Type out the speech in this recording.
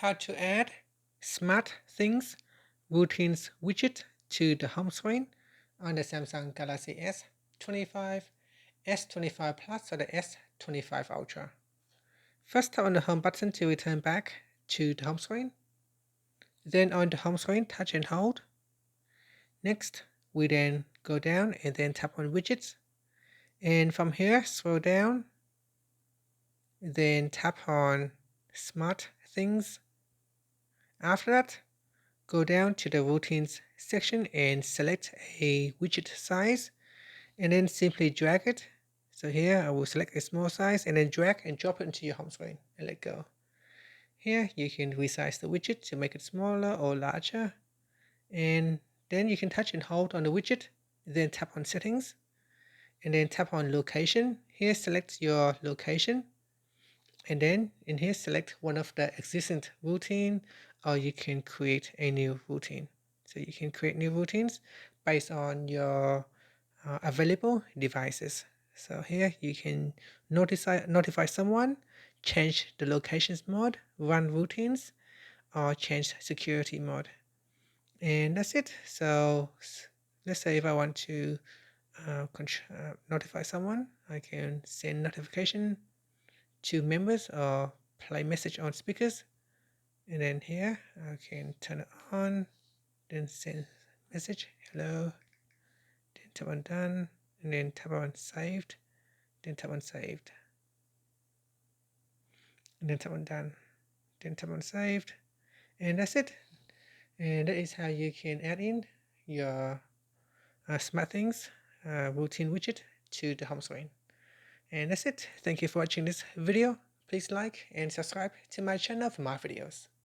How to add SmartThings Routines widget to the home screen on the Samsung Galaxy S25, S25 Plus, or the S25 Ultra. First, tap on the home button to return back to the home screen. Then on the home screen, touch and hold. Next, we then go down and then tap on Widgets. And from here, scroll down, then tap on SmartThings. After that, go down to the Routines section and select a widget size, and then simply drag it. So here I will select a small size and then drag and drop it into your home screen and let go. Here you can resize the widget to make it smaller or larger, and then you can touch and hold on the widget, then tap on Settings, and then tap on Location. Here select your location, and then in here select one of the existing routine, or you can create a new routine. So you can create new routines based on your available devices. So here you can notify someone, change the locations mode, run routines, or change security mode. And that's it. So let's say if I want to notify someone, I can send notification to members or play message on speakers, and then here I can turn it on, then send message hello, then tap on done, and then tap on saved, then tap on saved, and then tap on done, then tap on saved, and that's it. And that is how you can add in your SmartThings routine widget to the home screen. And that's it. Thank you for watching this video. Please like and subscribe to my channel for more videos.